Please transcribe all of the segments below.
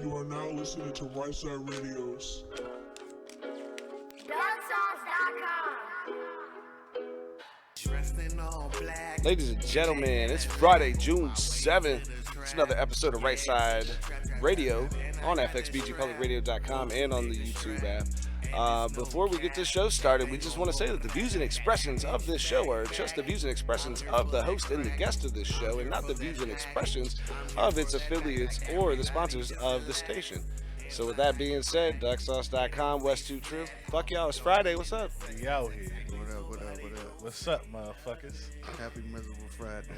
You are now listening to RyteSide Radio's DotKom. Ladies and gentlemen, it's Friday, June 7th. It's another episode of RyteSide Radio on FXBGPublicRadio.com and on the YouTube app. Before we get this show started, we just want to say that the views and expressions of this show are just the views and expressions of the host and the guest of this show, and not the views and expressions of its affiliates or the sponsors of the station. So with that being said, DuckSauce.com, West 2 True. Fuck y'all, it's Friday. What's up? We out here. What up, what up, what up? What's up, motherfuckers? Happy miserable Friday.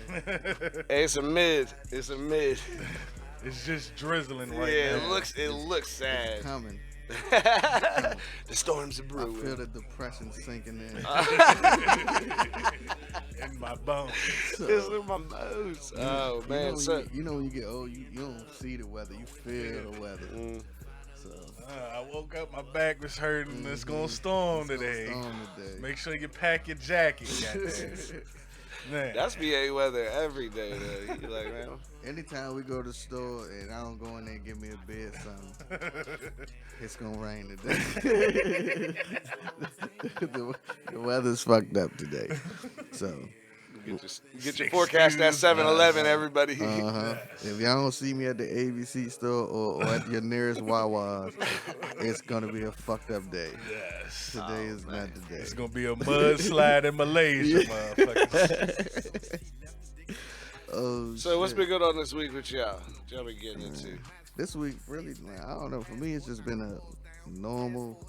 Hey, it's a mid. It's a mid. It's just drizzling right Yeah, now. it looks sad. It's coming. The storms are I brewing. feel the depression sinking in. In my bones. It's in my bones. Oh, man. You know when you get old, you don't see the weather. You feel the weather. So I woke up, my back was hurting. It's gonna storm today. Make sure you pack your jacket, goddamn. Man. That's VA weather every day, though. You like, man. Anytime we go to the store and I don't go in there and get me a beer or something, it's gonna rain today. the weather's fucked up today. So Get your forecast at 7-Eleven, everybody. If y'all don't see me at the ABC store or at your nearest Wawa, it's gonna be a fucked up day. Yes. Today is not the day. It's gonna be a mudslide in Malaysia, motherfuckers. So what's been going on this week with y'all? What y'all been getting into? This week, really, man, I don't know. For me, it's just been a normal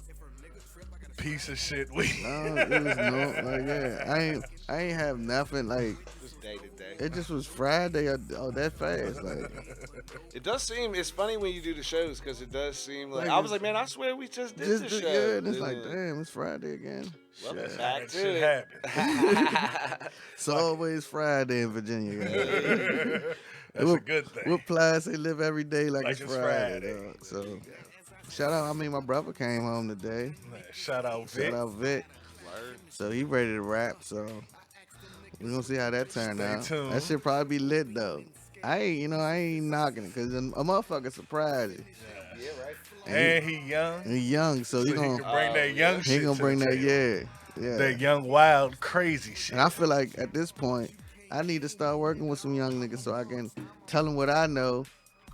piece of shit week. It was I ain't have nothing like. Just day to day. It just was Friday. That fast. Like it does seem. It's funny when you do the shows because it does seem like I was like, man, I swear we just did the show. Yeah, and it's like, damn, it's Friday again. Well, back to shit it. It's always Friday in Virginia. Guys. That's a good thing. We're plies. They live every day like it's Friday. So. Shout out, my brother came home today. Shout out Vic. Word. So he ready to rap, so we're gonna see how that turned out. Tuned. That shit probably be lit though. I ain't knocking it, cause a motherfucker surprised you. Yeah, right. And he young. He young, so he He gonna can bring that young shit. he gonna bring to the that, table. yeah. That young, wild, crazy shit. And I feel like at this point, I need to start working with some young niggas so I can tell them what I know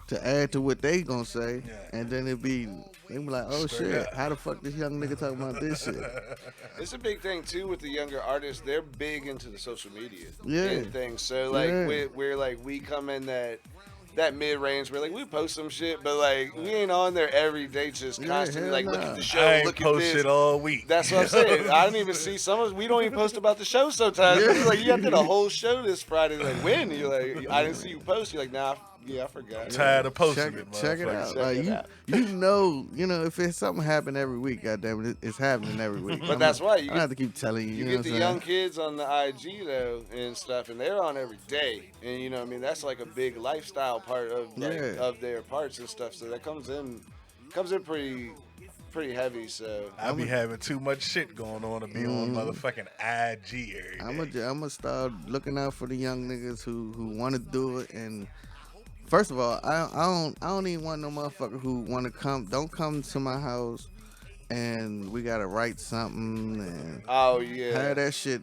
to add to what they gonna say, and then they be like, oh Straight shit, up. how the fuck this young nigga talking about this shit? It's a big thing too with the younger artists. They're big into the social media and things. So like we're like we come in that mid range where like we post some shit, but like we ain't on there every day just constantly like look at the show, I ain't look at post this. it all week. That's what I'm saying. I don't even see some of us. We don't even post about the show sometimes. It's like you got to do the whole show this Friday. Like when you're like I didn't see you post. You're like nah. Yeah, I forgot. Tired of posting Check it out. Like you know, if it's something happen every week, goddamn it, it's happening every week. But that's why you I have to keep telling you. You know get what the I'm young kids on the IG though and stuff, and they're on every day, and you know what I mean that's like a big lifestyle part of of their parts and stuff. So that comes in pretty heavy. So I be having too much shit going on to be on motherfucking IG every day. I'm gonna start looking out for the young niggas who want to do it. And first of all, I don't even want no motherfucker who want to come. Don't come to my house and we gotta write something and have that shit.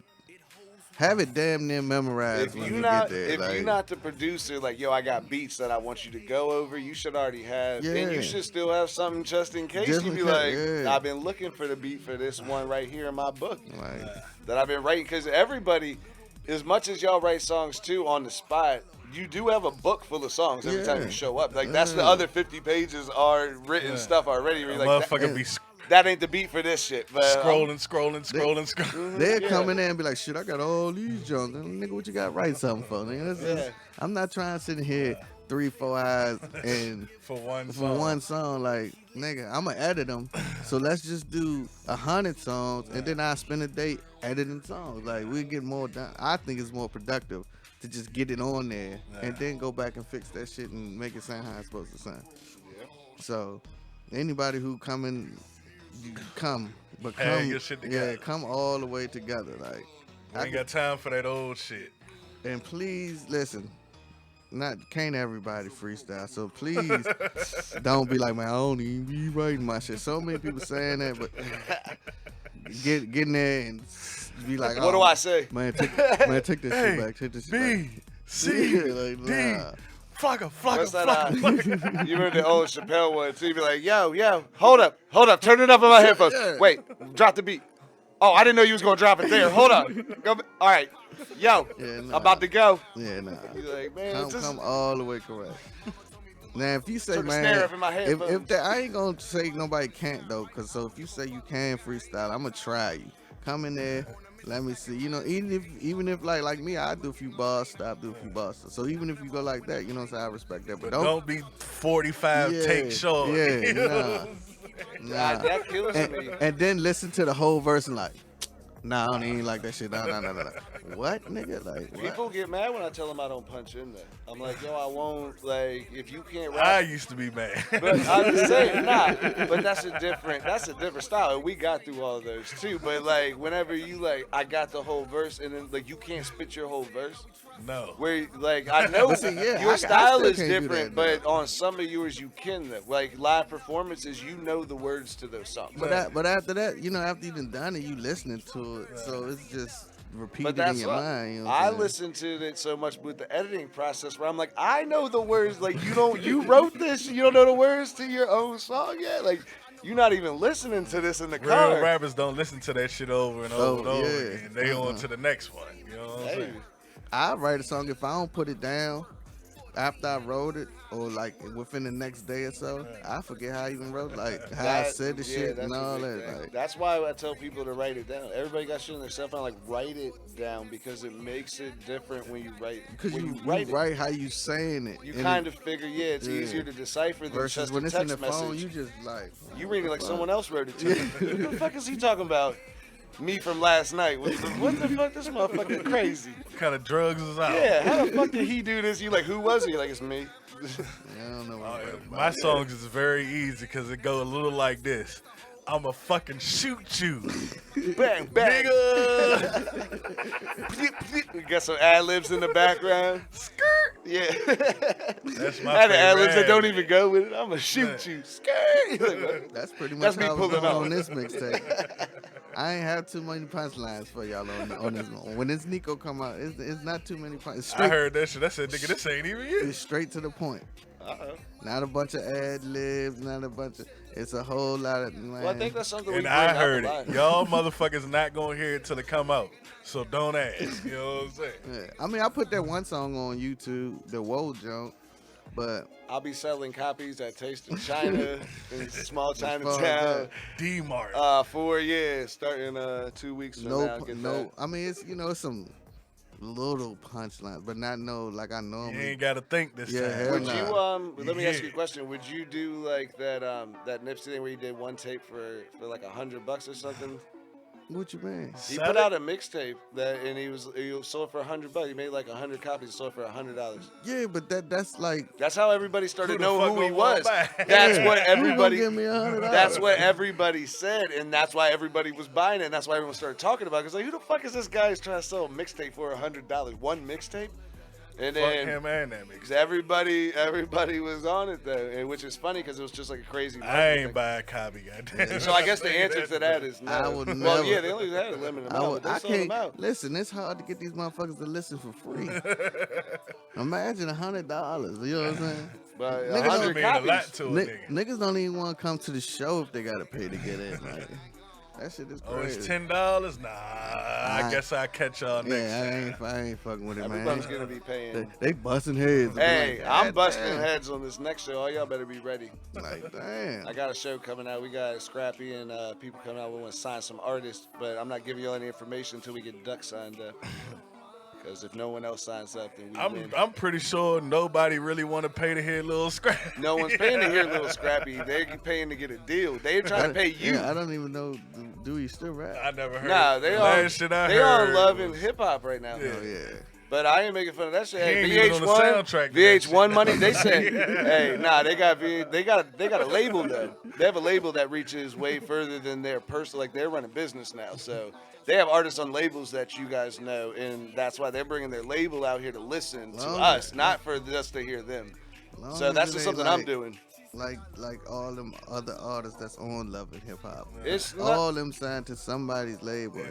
Have it damn near memorized when you get there. If you're not the producer, like, yo, I got beats that I want you to go over, you should already have. Yeah. And you should still have something just in case. Just You in be case, like, yeah. I've been looking for the beat for this one right here in my book Like, that I've been writing. Because everybody, as much as y'all write songs too on the spot, you do have a book full of songs every time you show up. Like, that's the other 50 pages are written stuff already. Where you're like, Motherfucker be that ain't the beat for this shit. But scrolling. they'll come in there and be like, shit, I got all these junk. Nigga, what you got to write something for? Nigga, I'm not trying to sit in here 3-4 hours and for one song. Like, nigga, I'm going to edit them. So let's just do 100 songs and then I spend a day editing songs. Like, we get more done. I think it's more productive to just get it on there and then go back and fix that shit and make it sound how it's supposed to sound. Yeah. So anybody who come, but Have your shit together. come all the way together. Like, I ain't got time for that old shit. and please listen. can't everybody freestyle. So please don't be like, man, I don't even be writing my shit. So many people saying that, but get in there and be like, What do I say? Man, take this shit back. Take this shit B, back. C, Like, D. nah. What's that? You remember the old Chappelle one too? You be like, yo, hold up, turn it up on my headphones. Yeah. Wait, drop the beat. Oh, I didn't know you was gonna drop it there. Hold on. Go, all right, yo, Yeah, nah. about to go. Yeah, nah. You're like, man, Come all the way correct. Now, if you say, Took a man, snare up in my headphones. if that, I ain't gonna say nobody can't though, cause so if you say you can freestyle, I'm gonna try you. Come in there, let me see. You know, even if like me, I do a few bars, stop, do a few bars. So even if you go like that, you know what I'm saying, I respect that. But Don't be 45 take short. Yeah, nah. that kills me. And then listen to the whole verse and like, nah, I don't even like that shit. No. What, nigga? Like, what? People get mad when I tell them I don't punch in there. I'm like, yo, I won't. Like, if you can't I rap. used to be mad. But I'm just saying, but that's a different style. And we got through all of those too. But like, whenever you like, I got the whole verse, and then like, you can't spit your whole verse. No. Where like, I know But see, yeah, your I style still is can't do different, that, but on some of yours you can. Though. Like live performances, you know the words to those songs. But after that, you know, after you done done it, you listening to it, so it's just repeated But in that's your what mind. You know what I I'm saying? listen to it so much with the editing process where I'm like, I know the words. Like you wrote this, you don't know the words to your own song yet. Like you're not even listening to this in the car. Real rappers don't listen to that shit over and over and over yeah. again. They on to the next one. You know what I'm Hey, saying? I write a song if I don't put it down after I wrote it, or like within the next day or so, I forget how I even wrote, like how I said the shit that's and a all big that. thing. Like, That's why I tell people to write it down. Everybody got shit in their cell phone. Like write it down because it makes it different when you write. because when you write it, write how you saying it. you and kind it- of figure, it's yeah. easier to decipher than versus just when a it's in text the phone, message. you just like You read it like fuck? someone else wrote it to you. What the fuck is he talking about? Me from last night. What the fuck? This motherfucker crazy. What kind of drugs is out? Yeah, how the fuck did he do this? You like, who was he? Like, it's me. I don't know. What I'm My songs is very easy because it go a little like this. I'ma fucking shoot you, Bang, bang. nigga. We got some ad-libs in the background. Skirt. Yeah. That's my I had the favorite ad-libs that don't ad-lib. even go with it. I'ma shoot you. Skirt. Like, what? That's pretty much That's me how I was pulling doing up. on this mixtape. I ain't have too many punchlines for y'all on this one. When this Nico come out, it's not too many punchlines. I heard that shit. I said, nigga, this ain't even you. It's straight to the point. Uh-oh. Not a bunch of ad libs, not a bunch of. It's a whole lot of. Man. Well, I think that's something we And bring I out heard a it. lot. Y'all motherfuckers not gonna hear it till it come out. So don't ask. You know what I'm saying? Yeah. I mean, I put that one song on YouTube, the Whoa junk, but I'll be selling copies at Taste of China in small far as Chinatown. D-Mart. 4 years, starting 2 weeks from now. Get no. that. I mean, it's it's some little punchlines, but not like I You normally. ain't gotta think this Yeah, time. hell Would nah. you let me ask you a Yeah. question? Would you do like that that Nipsey thing where you did one tape for like $100 or something? What you mean? He Sell put it? out a mixtape that and he sold for $100. He made like 100 copies, sold for $100. Yeah, but that's like. That's how everybody started Who the knowing fuck who he gonna wanna was. buy? That's Yeah, what who gonna everybody. give me $100? That's what everybody said, and that's why everybody was buying it. And that's why everyone started talking about it. Because like, who the fuck is this guy who's trying to sell a mixtape for $100? One mixtape, and Fuck then him and that nigga. because everybody was on it though, and which is funny because it was just like a crazy. I marketing ain't thing. buy a copy, goddamn. So I guess the answer to that is no. I would Well, never. yeah, they only had a limited amount, but they sold them can't out. listen. It's hard to get these motherfuckers to listen for free. Imagine $100. You know what I'm saying? But Niggas 100 mean a lot copies. to a Ni- nigga. niggas don't even want to come to the show if they gotta pay to get in. Like, that shit is Oh, crazy. it's $10? Nah, I guess I'll catch y'all next Yeah, time. I ain't fucking with it, man. Everybody's gonna be paying. They busting heads. Hey, Like, I'm "God busting damn." heads on this next show. All y'all better be ready. Like, damn. I got a show coming out. We got Scrappy and people coming out. We want to sign some artists, but I'm not giving y'all any information until we get Duck signed up. Because if no one else signs up, then we win. I'm pretty sure nobody really want to pay to hear Lil Scrap. No one's paying to hear Little Scrappy. They're paying to get a deal. They're trying to pay you. Yeah, I don't even know. Do he still rap? I never heard. Nah, they the are. last shit I They heard are loving was- hip hop right now. Yeah. Oh yeah. But I ain't making fun of that shit. Hey, He ain't even on the soundtrack to that VH1 shit. money. They said, hey, nah, they got a label though. They have a label that reaches way further than their personal. Like they're running business now, so they have artists on labels that you guys know, and that's why they're bringing their label out here to listen to us, not for us to hear them. So that's just something I'm doing. Like all them other artists that's on Love and Hip Hop. It's all them signed to somebody's label.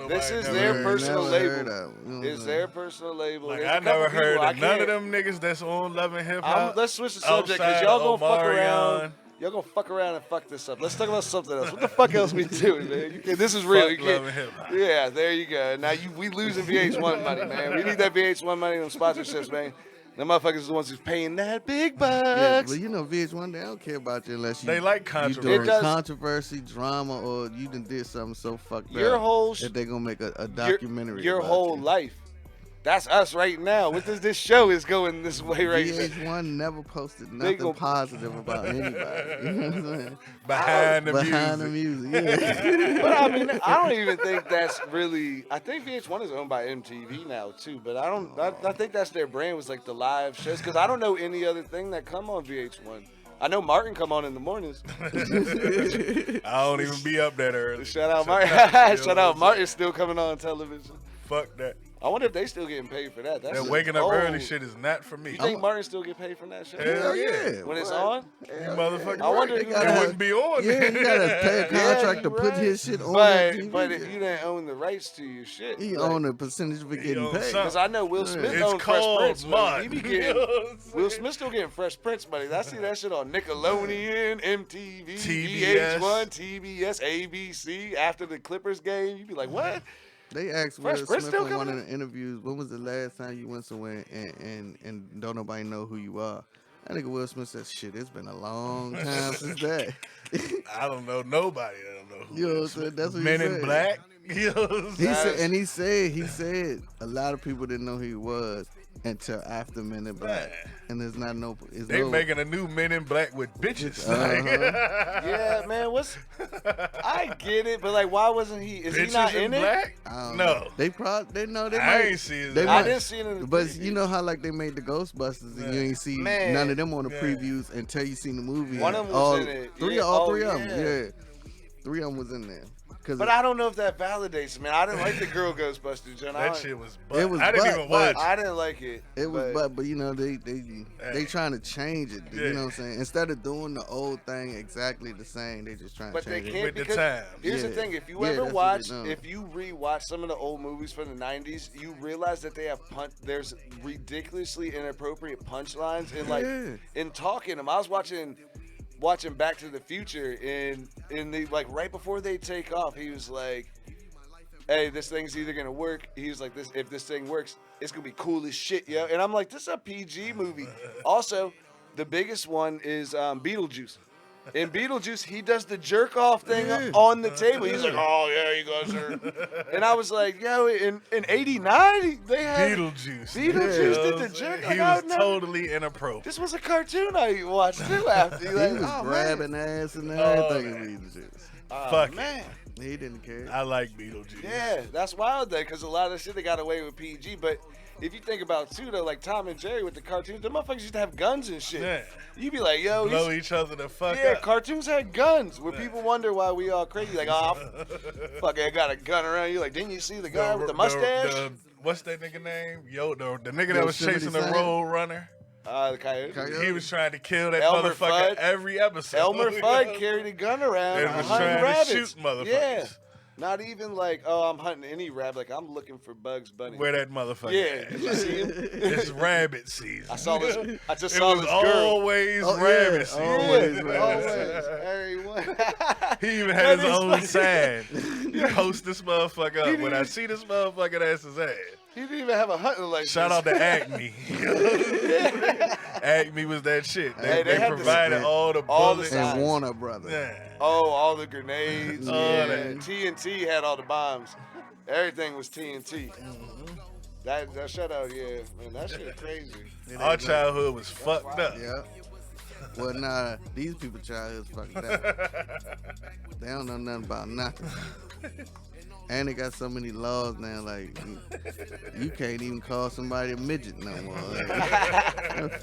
This is their personal label. It's their personal label. Like, There's I never heard of none of them. them niggas that's on Love and Hip Hop. Let's switch the subject because outside y'all gonna fuck Omarion. around. Y'all gonna fuck around and fuck this up. Let's talk about something else. What the fuck else we doing, man? This is real. Fuck Love and Hip Hop. Yeah, there you go. Now we losing VH1 money, man. We need that VH1 money on sponsorships, man. Them motherfuckers are the ones who's paying that big bucks. Yeah, well, you know, VH1, they don't care about you unless They like you controversy. doing controversy, drama, or you done did something so fucked Your up whole that they gonna make a documentary. Your about whole you. life. That's us right now. What does this show is going this way right now? VH1 never posted nothing positive about anybody. You know what I'm saying? Behind the music, yeah. But I mean, I don't even think that's really. I think VH1 is owned by MTV now too. But I don't. I think that's their brand was like the live shows because I don't know any other thing that come on VH1. I know Martin come on in the mornings. I don't even be up that early. Shout out Martin. Shout out Martin still coming on television. Fuck that. I wonder if they still getting paid for that. That's That waking up early shit is not for me. You think Martin still get paid from that shit? Hell yeah. When it's on? You motherfucker. I wonder if it wouldn't be on. Yeah, you gotta pay a contract to put his shit on but, TV. But you didn't own the rights to your shit. He own a percentage of it getting paid. Because I know Will Smith It's owned Fresh called Prince. mud. He be getting, Will Smith still getting Fresh Prince money. I see that shit on Nickelodeon, MTV, TBS. VH1, TBS, ABC. After the Clippers game, you be like, what? They asked Will Fresh Prince Smith still in one coming of the interviews, when was the last time you went somewhere and don't nobody know who you are? That nigga Will Smith said, shit, it's been a long time since that. I don't know nobody. I don't know who. You know what I'm saying? That's what Men he in said. Black. You know what I'm He saying? said, he said a lot of people didn't know who he was until after Men in Black. And there's not no. They making a new Men in Black with bitches. Yeah, man. I get it, but like, why wasn't he? Is he not in it? Black? No. They probably they I might. ain't see it. I didn't see it in the But preview. you know how like they made the Ghostbusters and you ain't see none of them on the previews until you seen the movie. One of them was in it. All three of them. Yeah. 3 of them was in there. But I don't know if that validates, man. I didn't like the girl Ghostbusters, John. That shit was butt. It was I didn't butt, even watch. I didn't like it. It was, but you know they trying to change it. You know what I'm saying? Instead of doing the old thing exactly the same, they just trying to change they it. can't With the because times. here's the Yeah. thing: if you Yeah, ever that's what watch, they done. if you rewatch some of the old movies from the '90s, you realize that they have there's ridiculously inappropriate punchlines and like in talking them. I was watching Back to the Future and the like right before they take off, he was like, hey, this thing's either gonna work. He's like, if this thing works, it's gonna be cool as shit, yo. And I'm like, this is a PG movie. Also, the biggest one is Beetlejuice. In Beetlejuice, he does the jerk off thing on the table. He's like, oh yeah, you guys are. And I was like, yo, in '89, they had Beetlejuice. Beetlejuice did the jerk. He was totally inappropriate. This was a cartoon I watched too after. He Like, was oh, grabbing man. ass and everything. in Beetlejuice. Fuck man. He didn't care. I like Beetlejuice. Yeah, that's wild though, because a lot of shit they got away with PG. But if you think about too though, like Tom and Jerry with the cartoons, the motherfuckers used to have guns and shit. Yeah. You be like, yo, Blow each other the fuck yeah, up. cartoons had guns. Where people wonder why we all crazy. Like, oh, fuck, I got a gun around you. Like, didn't you see the guy with the mustache? What's that nigga name? The nigga that was chasing the Road Runner. The coyote. He was trying to kill that Elmer motherfucker Fudd. every episode. Elmer Fudd carried a gun around And was hunting trying to rabbits. shoot motherfuckers. Yeah. Not even like, oh, I'm hunting any rabbit. Like, I'm looking for Bugs Bunny. Where that motherfucker Yeah, at? did you see him? It's rabbit season. I just It saw was this girl. always Oh, rabbit yeah, season. always Yeah, rabbit always. Everyone. He even had his That is own funny. sign. You post this motherfucker up. When I see this motherfucker, that's his ass. He didn't even have a hunting license. Shout out to Acme. Acme was that shit. Hey, they They had the- provided all the all the bullets. signs. And Warner Brothers. Yeah. Oh, all the grenades. All Yeah. that. TNT had all the bombs. Everything was TNT. Mm-hmm. That shout out, yeah, man, that shit crazy. Our childhood was fucked up. Yeah. Well, nah, these people childhood's fucked up. They don't know nothing about nothing. And they got so many laws now, like you can't even call somebody a midget no more.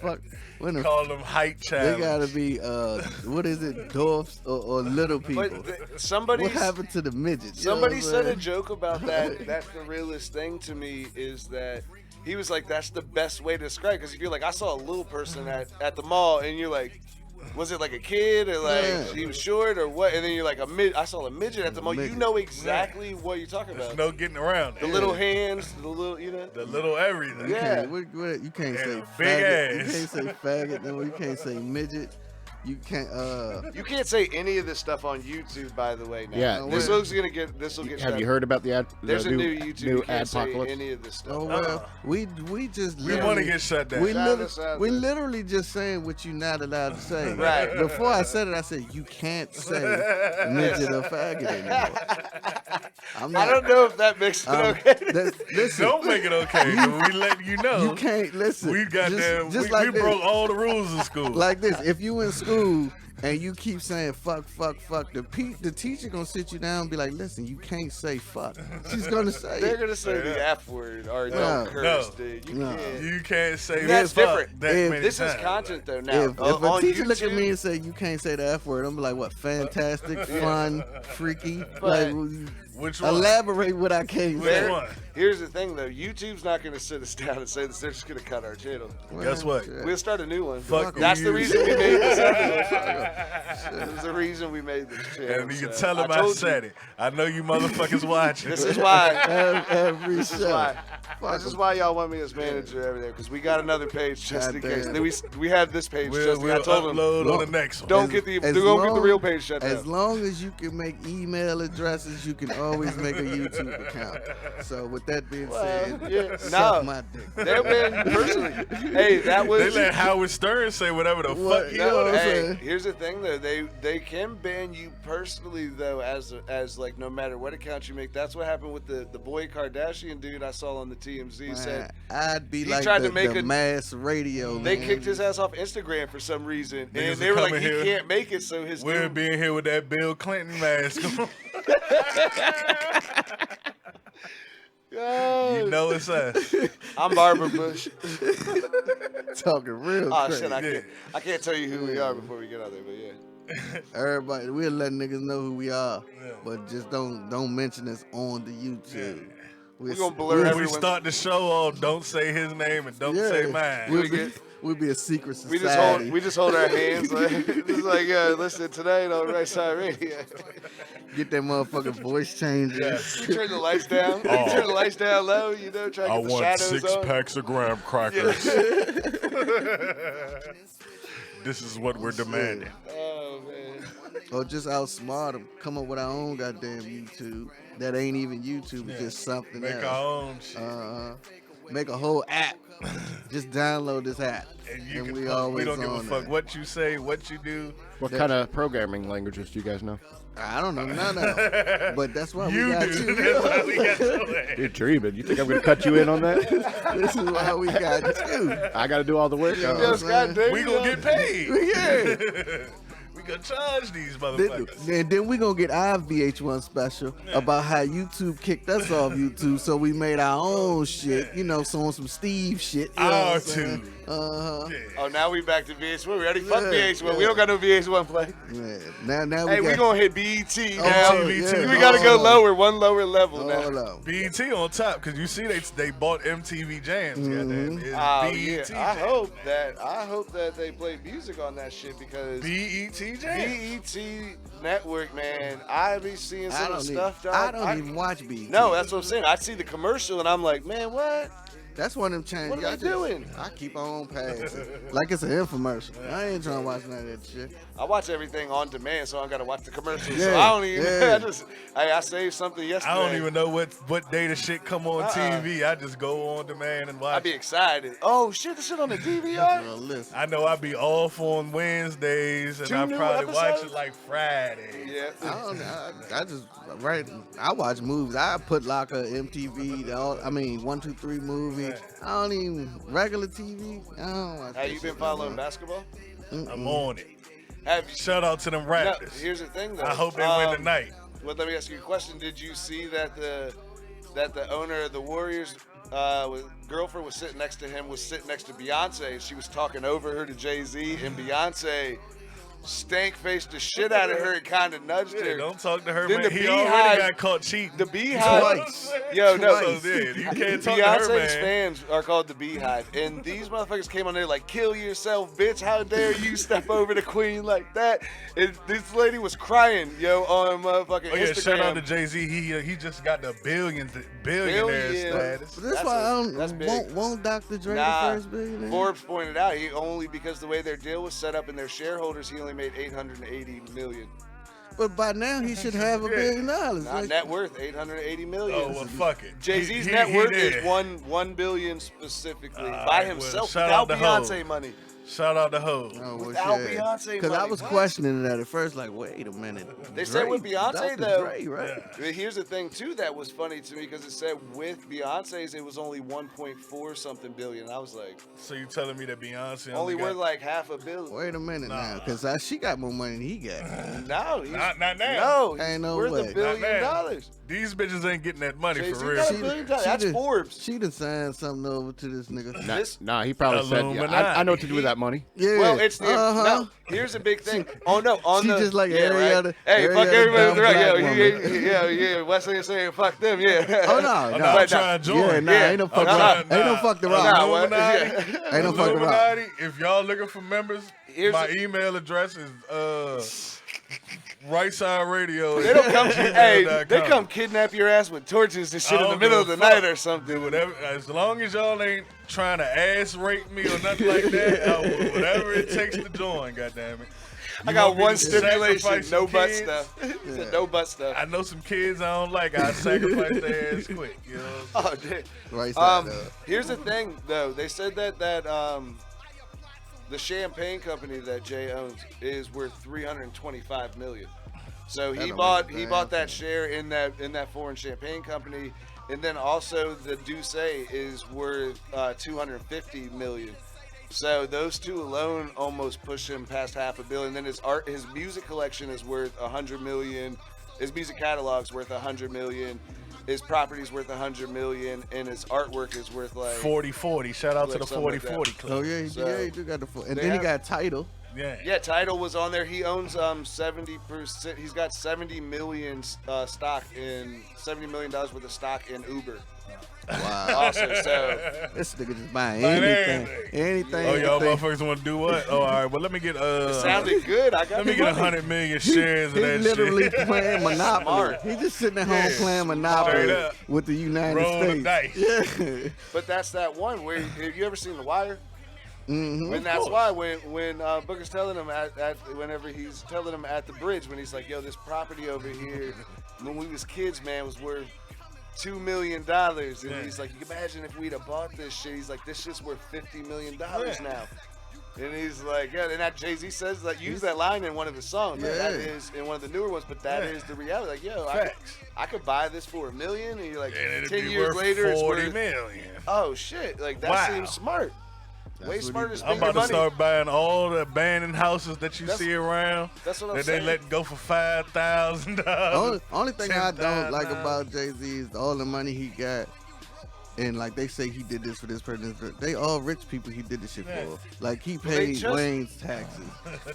Like, Call them height challenge. they gotta be what is it, dwarfs or little people? Somebody. What happened to the midgets? Somebody said a joke about that. That's the realest thing to me is that he was like, that's the best way to describe it. Because if you're like, I saw a little person at the mall, and you're like, was it like a kid or like he was short or what? And then you're like, I saw a midget at the mall. You know exactly what you're talking about. There's no getting around it. The little hands, the little, you know. The little everything. Yeah. You can't say big faggot. ass. You can't say faggot. No, you can't say midget. You can't. You can't say any of this stuff on YouTube, by the way. Now. Yeah. This will get. Have you heard about the ad? There's a new YouTube. You can't adpocalypse. say any of this stuff. Oh well, we just We want to get shut down. we literally just saying what you're not allowed to say. Right. Before I said it, I said you can't say midget or faggot anymore. I don't know if that makes it okay. Listen, Don't make it okay. We letting you know. you can't listen. We goddamn. Just We like this. broke all the rules in school. Like this, if you in school and you keep saying fuck, the teacher gonna sit you down and be like, listen, you can't say fuck. She's gonna say They're it. gonna say the F word or No, don't curse, no. dude. You No. can't. You can't say That's fuck different. that many This is times. content though now. If a On teacher YouTube, look at me and say you can't say the F word, I'm be like, what? Fantastic, fun, freaky. But- Which one? Elaborate what I can't Which say. one? Here's the thing though, YouTube's not gonna sit us down and say this. They're just gonna cut our channel. Guess what? We'll start a new one. Fuck That's the you. reason we made this episode. There's the reason we made this channel. And you can so tell them I told said you. it. I know you motherfuckers watching. This is why. Every This is show. why. This is why y'all want me as manager over there, because we got another page just in case. Goddamn. We have this page We'll, just in case. I told them, upload on the next one. don't get the real page shut As down. long as you can make email addresses, you can always make a YouTube account. So with that being said, Yeah, suck no. my dick. They've been personally. Hey, that was. They let Howard Stern say whatever the What? fuck he No. wants. Hey, saying? here's the thing though. They can ban you personally though, as like no matter what account you make. That's what happened with the boy Kardashian dude I saw on the TMZ. Said I'd be he like tried the, to make the a- mass radio. they man. kicked his ass off Instagram for some reason, Niggas and they are were like, coming he here. can't make it, so his We'll dude- be in here with that Bill Clinton mask on. You know it's us. I'm Barbara Bush. talking real Oh crazy. shit, I can't tell you who we are before we get out there, but yeah. Everybody, we'll let niggas know who we are, but just don't mention us on the YouTube. We're gonna blur When we everyone's- start the show off, don't say his name and don't say mine. We'll be a secret We society. just hold our hands. Like, it's like, listen, tonight on Right Side Radio. Get that motherfucking voice changer. You turn the lights down. Oh. You turn the lights down low. You know, try to I get the want shadows 6 on. packs of graham crackers. This is what we're demanding. Oh man. Or just outsmart them. Come up with our own goddamn YouTube. That ain't even YouTube. It's just something Make else. our own shit. Make a whole app. Just download this app. And you can we fuck, always we don't give a on fuck there. what you say, what you do. What kind of programming languages do you guys know? I don't know none of them. But that's why You we got do. you. That's why we got your ass. You're dreaming. You think I'm going to cut you in on that? This is why we got you. I got to do all the work. Yeah. Yes, God damn We it. gonna get paid. Yeah. We gonna charge these motherfuckers. Then we gonna get our VH1 special about how YouTube kicked us off YouTube, so we made our own shit. You know, on some Steve shit. You know what I'm Our saying? two. Oh, now we back to VH1. We already fucked Yeah, VH1. We don't got no VH1 play. Yeah. Now Hey, we we got gonna hit BET now. yeah. We gotta go Oh. lower, one lower level now. all of 'em. BET on top because you see they bought MTV Jams. Goddamn. It's Oh BET yeah, I Jams. hope that they play music on that shit because BET Jams. BET Network, man. I be seeing I some don't, of the even, stuff, dog. I don't even watch BET. No, that's what I'm saying. I see the commercial and I'm like, man, what? That's one of them changes. What are they doing? I keep on passing. Like it's an infomercial. I ain't trying to watch none of that shit. I watch everything on demand, so I don't gotta watch the commercials. So Yeah, I don't even. yeah. I saved something yesterday. I don't even know what day the shit come on TV. I just go on demand and watch. I'd be excited. Oh shit, this shit on the DVR. Well, listen. I know I be off on Wednesdays and 2 I new probably watch episodes? it like Friday. Yeah. I don't know. I just I watch movies. I put like a MTV. 123 movie. I don't even regular TV. I don't watch. Have that you shit been no following more. basketball? I'm on it. Have you? Shout out to them No, Raptors. here's the thing though. I hope they win tonight. Well, let me ask you a question. Did you see that the owner of the Warriors girlfriend was sitting next to him, was sitting next to Beyonce, and she was talking over her to Jay-Z, and Beyonce stank-faced the shit out of her and kind of nudged her. Don't talk to her, Then man. He already got caught cheating. The Beehive. Twice. Yo, no. So, yeah, you can't talk to her, Beyonce's man. fans are called the Beehive, and these motherfuckers came on there like, kill yourself, bitch. How dare you step over the queen like that? And this lady was crying, yo, on motherfucking Oh, yeah, Instagram. shout out to Jay-Z. He just got the billionaire status. But that's why that's big. won't Dr. Dre Nah, the first billionaire? Forbes pointed out he only because the way their deal was set up and their shareholders, he only made $880 million. But by now he should have $1 billion. Not Like, net worth $880 million. Oh, well, fuck it. Jay-Z's He- net he worth there. is $1 billion specifically by well, himself shout without out to Ho. Beyonce money. Shout out to Ho. Oh, well, Without shit. Beyonce Because I money. was questioning that at first, like, wait a minute. They said with Beyonce, Dr. though- Dre, right? Here's the thing too that was funny to me because it said with Beyonce's it was only 1.4 something billion. I was like, So you telling me that Beyonce only got- worth like $500 million. Wait a minute Nah. now, because she got more money than he got. No, he's, Not now. no, he's Ain't no worth way. $1 billion. Not now. These bitches ain't getting that money Jay-Z for real. got $1 billion. That's done- Forbes. She done signed something over to this nigga. Nah, he probably said, yeah, I know what to do with that money. Yeah. Well, it's the uh-huh. no. Here's the big thing. Oh no, on She the just like yeah, every right? other- Hey, every fuck other everybody dumb on the right. Yo, black yeah. Wesley saying fuck them. Yeah. Oh, no. I'm no. not trying to join. Yeah, nah, ain't no fuck the rock. Ain't no fuck the rock. Nah, what? Illuminati, Ain't no fuck the rock. Illuminati, if y'all looking for members, Here's my the- email address is RyteSideRadio. They don't come. Hey, they gmail.com. come kidnap your ass with torches and shit I in the don't middle of give the a night fuck. or something. Do whatever, as long as y'all ain't trying to ass rape me or nothing like that, I will, whatever it takes to join, goddammit. I got one stipulation: stipulation: no butt stuff. Said no butt stuff. I know some kids I don't like. I sacrifice their ass quick. You know. Oh, dude. Right side up. Here's the thing, though. They said that the champagne company that Jay owns is worth $325 million. So That he don't bought make a he damn bought that thing. share in that foreign champagne company, and then also the Douce is worth $250 million. So those two alone almost push him past $500 million. Then his music collection is worth $100 million. His music catalog's worth $100 million. His property's worth $100 million, and his artwork is worth like 40-40. Shout out to the Like something like 40-40 Oh, club. yeah, So, he do got the full. And they then he have- got Tidal. Yeah. Yeah, Tidal was on there. He owns 70%. He's got 70 million stock in $70 million worth of stock in Uber. Wow. Also, so This nigga just buying Buying anything. everything. Anything. Oh, y'all anything. motherfuckers want to do what? Oh, all right. Well, let me get it sounded good. I got let me the get money. 100 million shares of He that literally shit. playing Monopoly. Smart. He just sitting at home Yeah. playing Monopoly Straight up. with the United Roll the States. dice. Yeah. But that's that one where have you ever seen The Wire? Mm-hmm. And that's why when Booker's telling him whenever he's telling him at the bridge when he's like, yo, this property over here when we was kids, man, was worth $2 million, and he's like, you can imagine if we'd have bought this shit. He's like, this shit's worth $50 million now. And he's like, yeah, and that Jay-Z says that use that line in one of his songs. Like, that Yeah. is in one of the newer ones, but that is the reality. Like, yo, Facts. I could buy this for $1 million, and you're like, And it'd 10 be years worth later, it's 40 worth million. oh shit, like that Wow. seems smart. Way what smarter he to do. I'm spend your about to money. start buying all the abandoned houses that you That's- see around That's what I'm that saying. they let go for $5,000. Only thing I don't like $10,000. about Jay-Z is all the money he got. And like they say he did this for this person. They all rich people he did this shit Yeah. for. Like he they paid just- Wayne's taxes.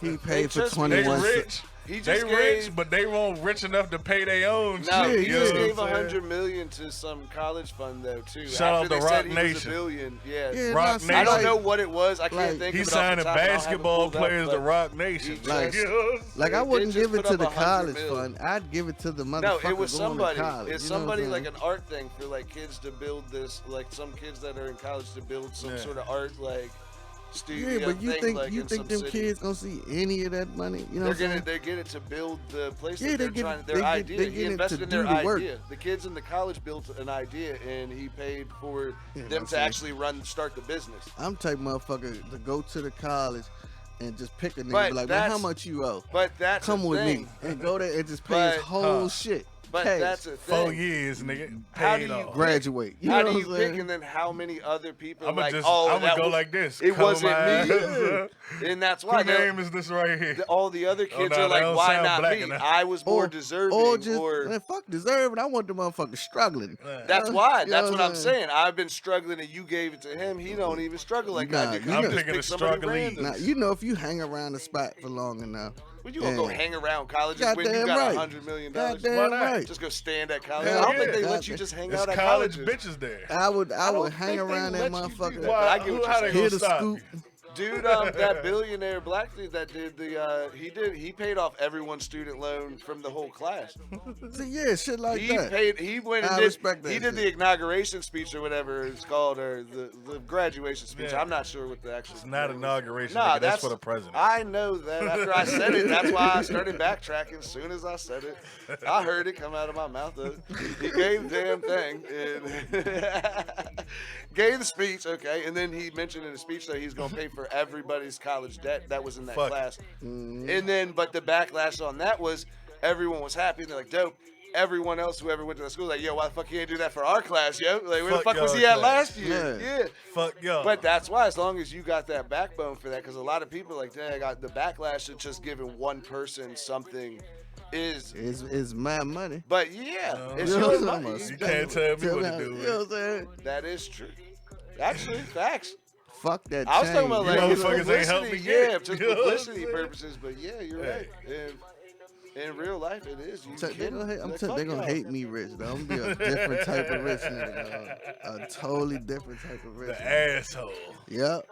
He paid for just- They 21. rich. He They just rich, gave, but they won't rich enough to pay their own no, shit. he you just know gave what I'm saying? $100 million to some college fund though too. Shout out After to they Rock said he was Nation. $1 billion. Yeah. Yeah, Rock nah, Nation. see, I don't like- know what it was. I can't like, think He's of it off the signing top. I don't have it basketball pulled up, players to but Rock Nation. he Like- You know what I'm Like I They wouldn't just give it put to up the 100 college mil. fund. I'd give it to the motherfucker No, it was going somebody. to college. It's you know what somebody I'm like saying? an art thing for like kids to build this, like some kids that are in college to build some Yeah. sort of art like studio. Yeah, but you thing, think like, you in think some them city. kids gonna see any of that money? You know what I'm saying? They get it to build the place Yeah, that they they're get trying. it- Their they get- idea. they He get it invested to in their do the work. idea. The kids in the college built an idea, and he paid for them I'm to saying. actually start the business. I'm type motherfucker to go to the college and just pick a nigga But and be like, man, how that's- much you owe? But that's Come the with thing. me and go there and just pay But- his whole shit. But that's a thing. 4 years, nigga. How do Paid you off. Graduate. How know do you what I'm saying? pick, and then how many other people I'm like, gonna that go was, like this. it Cover wasn't my me. eyes. And that's why Whose name is this right here? all the other kids no, are that like, don't why sound not black me? enough. I was more deserving. Or just, or man, fuck deserving. I want the motherfucker struggling. that's why. You That's know what I'm saying? saying. I've been struggling, and you gave it to him. He don't even struggle like Nah, I do. 'cause you you know- just I'm picking pick a somebody struggling. random. Now, you know, if you hang around the spot for long enough, Well, you gonna go yeah. hang around colleges when you Goddamn got right. $100 million? Goddamn Why not? right. Just go stand at college. Hell I don't think yeah. they let you just hang There's out at college colleges. bitches there. I would don't hang think they around that let you do motherfucker. that. But I get what How you're they saying. Hit gonna a stop scoop. you? Dude, that billionaire black dude that did he paid off everyone's student loan from the whole class. See, yeah, shit like that. He went I and respect that he did shit. the inauguration speech or whatever it's called, or the graduation speech. Yeah. I'm not sure what the actual. It's not inauguration. Nah, nigga, that's for the president. I know that after I said it, that's why I started backtracking. As soon as I said it, I heard it come out of my mouth. He gave the damn thing and gave the speech, okay, and then he mentioned in the speech that he's gonna pay for everybody's college debt that was in that Fuck. class. Mm-hmm. And then, but the backlash on that was everyone was happy. They're like, dope. Everyone else who ever went to the school, like, yo, why the fuck you ain't do that for our class, yo? Like, where the Fuck fuck was y'all he at class. last year? Yeah. Fuck y'all. But that's why, as long as you got that backbone for that, because a lot of people like, dang, I got the backlash of just giving one person something It's my money. But yeah, it's You know your what I'm money. saying? You can't tell me what to You do. know what I'm saying? That is true. Actually, facts. Fuck that I was change. talking about You like motherfuckers ain't helped publicity, me get. yeah, just You know what I'm publicity saying? purposes. But yeah, you're right. And in real life, it is. You They can, gonna hate, like, they fuck gonna y'all. hate me rich though. I'm gonna be a different type of rich nigga. Dog. A totally different type of rich. The nigga. asshole. Yep.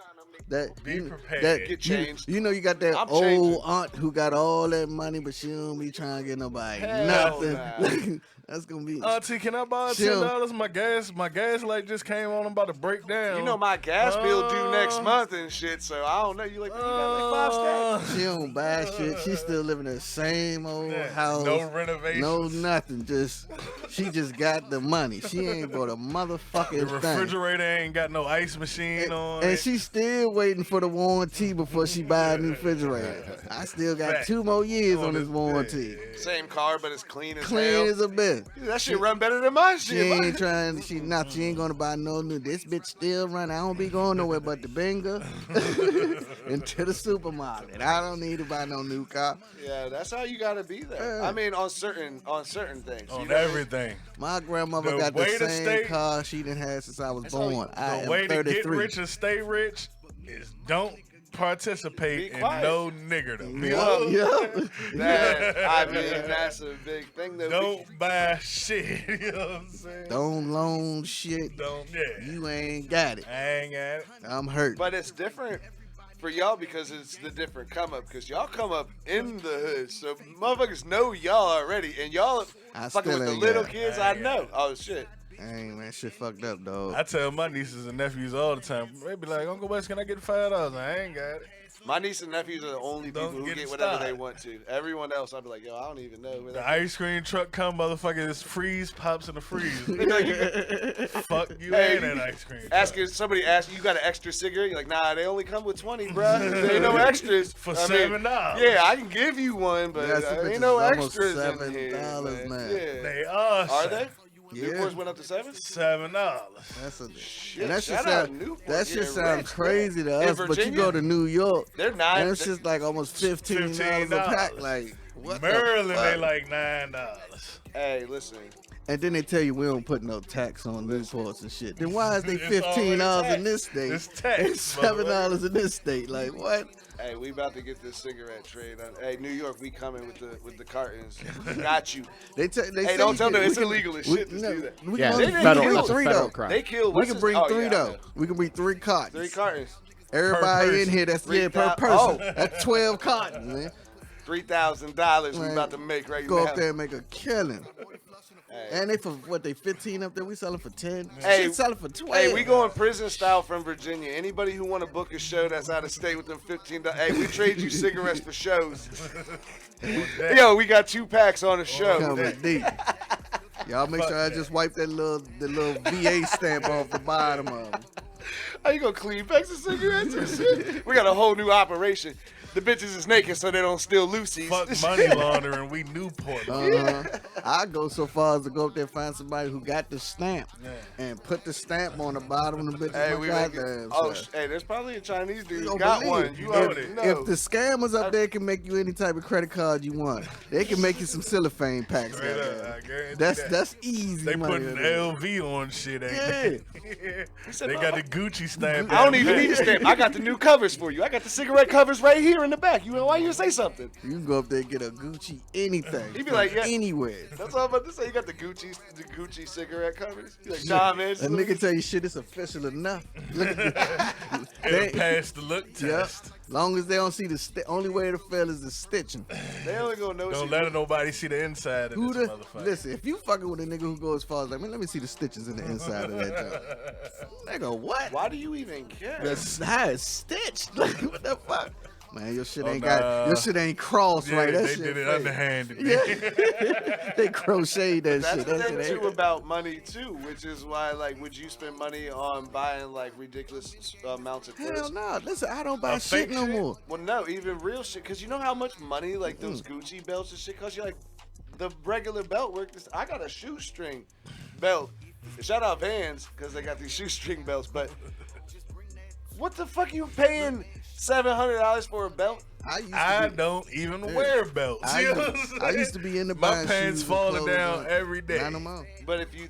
That Be you, prepared. That, Get you- changed. You know you got that I'm old changing. aunt who got all that money, but she don't be trying to get nobody Hell nothing. nah. That's gonna be. Auntie, can I borrow Chill. $10? My gas light just came on. I'm about to break down. You know my gas bill due next month and shit. So I don't know. You like you got like 5 stacks. She don't buy shit. She still living in the same old house. No renovations. No nothing. She just got the money. She ain't bought a The motherfucking thing. refrigerator ain't got no ice machine on And it. she's still waiting for the warranty before she buy a new refrigerator. I still got Fact. 2 more years on this this warranty. Same car, but it's clean as Clean hell. as a bitch. That shit run better than my She shit. ain't trying. She ain't gonna buy no new. This bitch still running. I don't be going nowhere but the bingo into the supermarket. I don't need to buy no new car. Yeah, that's how you gotta be there. Yeah. I mean, on certain things. On you know what I mean? everything. My grandmother The got the way to same stay- car she done had since I was That's how you- born. I The am way to get 33. rich and stay rich is don't participate Be in quiet. no niggerdom. Yup. I mean, that's a big thing though. Don't buy shit. You know what I'm saying? Don't loan shit. Don't, yeah. You ain't got it. I ain't got it. I'm hurt. But it's different for y'all because it's the different come up. Because y'all come up in the hood, so motherfuckers know y'all already, and y'all I fucking still with the ain't little got it. kids. I I ain't know. Oh shit. Dang, man, shit fucked up, dog. I tell my nieces and nephews all the time. They be like, Uncle Wes, can I get $5? I ain't got it. My niece and nephews are the only people Don't who get get it whatever started. they want to. Everyone else, I'd be like, yo, I don't even know. Where The that- ice cream truck come, motherfucker, this freeze pops in the freezer. They be like, you- Fuck you Hey, and that ice cream Ask truck. if somebody asks you got an extra cigarette. You're like, nah, they only come with 20, bro. There ain't no extras. For I mean, $7. Yeah, I can give you one, but Yeah, some there bitches ain't no almost extras $7, in here, man. Yeah. They are. Are they? Yeah. Newports went up to 7? $7. That's a Shit, and that shit shout out sound, Newport that shit getting sounds rich, crazy to In us, but you Virginia? go to New York, They're and not. it's just like almost $15 a pack. Like what the Maryland, they fuck? like $9. Hey, listen. And then they tell you we don't put no tax on Newports and shit. Then why is they It's $15 already in this taxed. state It's taxed, and $7 in this state? Like what? Hey, we about to get this cigarette trade. Hey, New York, we coming with the cartons. Got you. They Hey, say don't you tell can- them we it's can- illegal as we- shit to no, do that. We Yeah, can they only didn't federal, bring kill that's a three federal though. crime. They killed. We what's can his- bring oh, 3 yeah, though. okay. We can bring 3 cartons. 3 cartons. Everybody Per in here, that's Three yeah, per thou- person. oh. That's 12 cartons, man. $3,000 we Man, about to make right Go now. up there and make a killing. Hey. And they for what they 15 up there, we selling for 10. Hey, Shit selling for 12. Hey, we going prison style from Virginia. Anybody who want to book a show that's out of state with them $15, hey, we trade you cigarettes for shows. Yo, we got 2 packs on the show. coming deep. Y'all make sure I just wipe the little VA stamp off the bottom of them. How you gonna clean packs of cigarettes and shit? We got a whole new operation. the bitches is naked so they don't steal Lucy's. Fuck money laundering. We Newport. I go so far as to go up there and find somebody who got the stamp and put the stamp on the bottom of the bitch. Hey, hey, there's probably a Chinese dude who got one. You already know. If the scammers up there can make you any type of credit card you want, they can make you some cellophane packs. That's easy. They money putting LV on shit, ain't they? They got the Gucci stamp. I don't even need a stamp. I got the new covers for you. I got the cigarette covers right here in the back. Why you say something? You can go up there and get a Gucci anything. He be like, yeah, anywhere. That's all I'm about to say. You got the Gucci cigarette covers. He's like, nah, man. A nigga tell you shit, it's official enough. They pass the look test. Long as they don't see the only way to fail is the stitching. They only gonna know. Don't let nobody see the inside of this motherfucker. Listen, if you fucking with a nigga who goes as far as like, man, let me see the stitches in the inside of that joint. Nigga, what? Why do you even care? How it's stitched. Like, what the fuck? Man, your shit ain't your shit ain't crossed right. That they shit did it fake. Underhanded. Yeah. They crocheted that shit. That's the thing too about money too, which is why, like, would you spend money on buying like ridiculous amounts of clothes? Hell no. Listen, I don't buy shit no more. Well, no, even real shit, because you know how much money like those Gucci belts and shit cost you. Like the regular belt work. I got a shoestring belt. Shout out Vans because they got these shoestring belts, but what the fuck are you paying $700 for a belt? I don't even wear belts. I used to be in the my pants falling down every day. But if you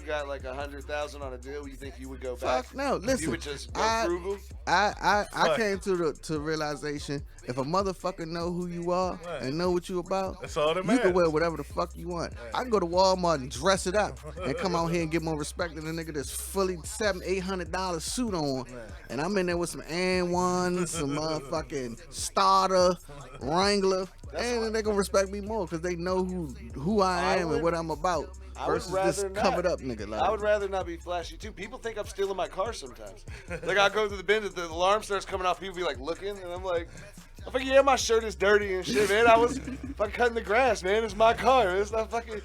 got like 100,000 on a deal, you think you would go back? Fuck no. Listen, you would just go frugal. I came to realization, if a motherfucker know who you are and know what you about, that's all that you matters. can wear whatever the fuck you want. I can go to Walmart and dress it up and come out here and get more respect than a nigga that's fully $700-800 suit on, and I'm in there with some AND1, some motherfucking starter, Wrangler, and they gonna respect me more because they know who I am and what I'm about. Versus this covered up nigga. Like, I would rather not be flashy too. People think I'm stealing my car sometimes. Like I go through the bin, the alarm starts coming off. People be like looking, and I'm like, yeah, my shirt is dirty and shit, man. I was fucking cutting the grass, man. It's my car. It's not fucking.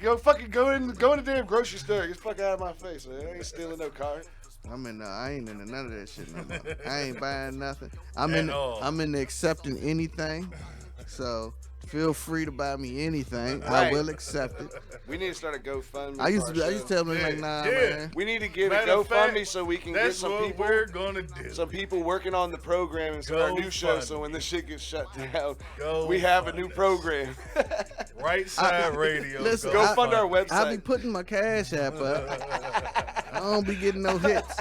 Go in the damn grocery store. Get the fuck out of my face, man. I ain't stealing no car. I ain't into none of that shit no more. I ain't buying nothing. I'm in accepting anything. So feel free to buy me anything. Right. I will accept it. We need to start a GoFundMe. I used to tell them like, nah, man. We need to get a GoFundMe so we can get some people. We're gonna do. Some people working on the program and start our new show. So when this shit gets shut down, we have a new program. Right Side Radio. Listen, go fund our website. I be putting my Cash App up. I don't be getting no hits.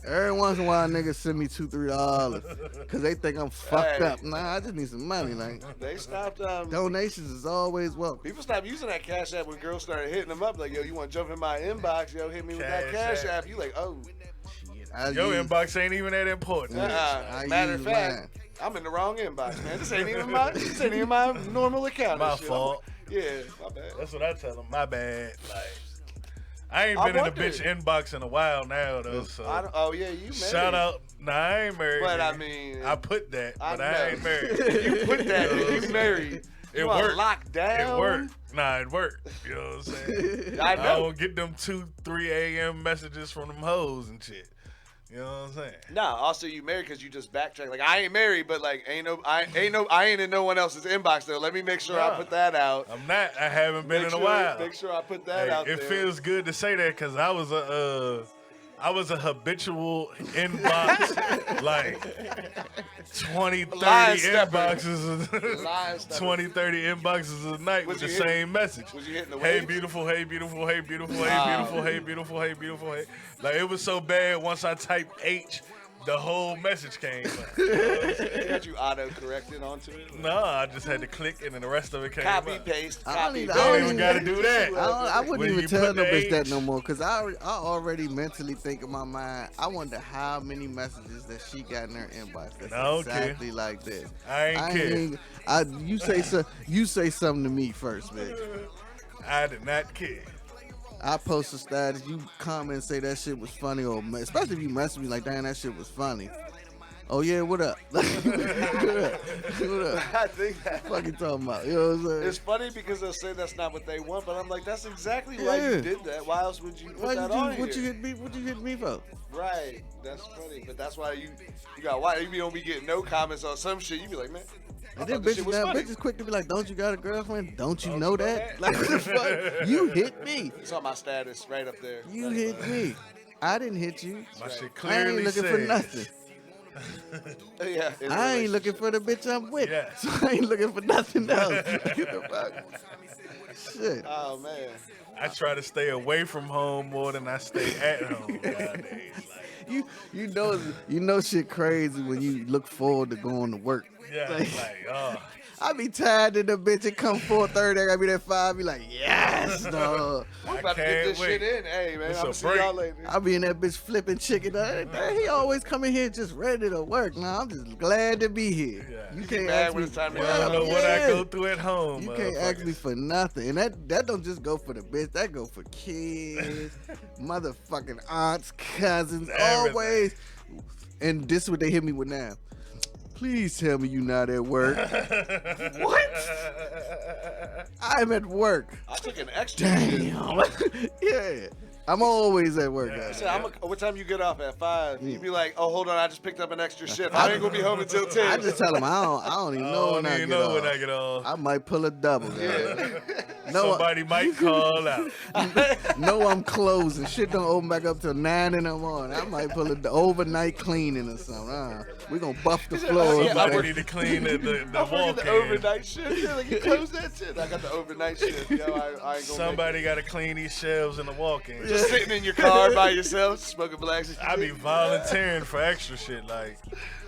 Every once in a while, niggas send me $2-3 because they think I'm fucked up. Nah, I just need some money. Like they stopped. Donations is always welcome. People stopped using that Cash App when girls started hitting them up. Like, yo, you want to jump in my inbox? Yo, hit me with that Cash App. You like, oh. Your inbox ain't even that important. Matter of fact, I'm in the wrong inbox, man. This ain't even my normal account. My fault. Yeah, my bad. That's what I tell them. My bad. Like, I ain't been in the bitch inbox in a while now, though. So. Oh yeah, you married. Shout out. Nah, I ain't married. But I mean, I put that, but I ain't married. You put that, you married. It worked. Locked down. It worked. Nah, it worked. You know what I'm saying? I don't get them 2-3 a.m. messages from them hoes and shit. You know what I'm saying? Nah, also you married because you just backtrack. Like I ain't married, but like I ain't in no one else's inbox though. Let me make sure I put that out. I'm not. I haven't been in a while. Make sure I put that out. It feels good to say that because I was a habitual inbox, like 20, 30 inboxes, 20, 30 inboxes a night with the same message. Was you hitting the Hey beautiful, hey beautiful, hey beautiful, hey beautiful, hey beautiful, hey beautiful, hey. Like it was so bad once I typed H, the whole message came up. Got you auto-corrected onto it? No, I just had to click and then the rest of it came up. Paste. I don't even got to do that. I wouldn't even tell no bitch that no more because I already mentally think in my mind, I wonder how many messages that she got in her inbox that's exactly like this. I ain't care. You say something to me first, bitch. I did not care. I post a status, you comment and say that shit was funny, or especially if you mess with me like, damn, that shit was funny. Oh yeah, what up? What up? What up? I think that. What you talking about? You know what I'm saying? It's funny because they'll say that's not what they want, but I'm like, that's exactly why you did that. Why else would you put that on What here? you hit me for? Right. That's funny, but that's why you got why you don't be getting no comments on some shit. You be like, man. And then bitches quick to be like, don't you got a girlfriend? Don't you know that? Like, what the fuck? You hit me. It's on my status right up there. You hit me. I didn't hit you. My shit I clearly ain't looking for nothing. Yeah. I ain't looking for the bitch I'm with. Yes. So I ain't looking for nothing else. Get the fuck. Shit. Oh man. I try to stay away from home more than I stay at home nowadays. You know shit crazy when you look forward to going to work. Yeah, like, I be tired of the bitch. It come 4:30. I gotta be there at 5. Be like, yes, dog. We're about to get this shit in. Hey man, It's I'm a see break. y'all later. I be in that bitch flipping chicken. He always come in here just ready to work. Nah, I'm just glad to be here. Yeah. You You can't mad ask when me. it's time to I go. don't know what I Yeah. go through at home. You can't ask me motherfuckers. for nothing. And that don't just go for the bitch. That go for kids, motherfucking aunts, cousins, Everything. always. And this is what they hit me with now. Please tell me you not at work. What? I'm at work. I took an extra shit. Damn. Yeah. I'm always at work. Yeah. guys. So what time you get off at 5? You be like, oh, hold on, I just picked up an extra shift. I ain't gonna be home until 10. I just tell them I don't even know when I get off. when I get off. I might pull a double. Guys. No, Somebody might call out. no, I'm closing. Shit don't open back up till 9 in the morning. I might pull the overnight cleaning or something. We gonna buff the floors. Yeah, I Somebody work- need to clean the I'm working walk the overnight shift. Yeah, like you close that shit. I got the overnight shift. Yo, I ain't gonna Somebody got to clean these shelves in the walk-in. just sitting in your car by yourself, smoking blacks. I be volunteering for extra shit. Like,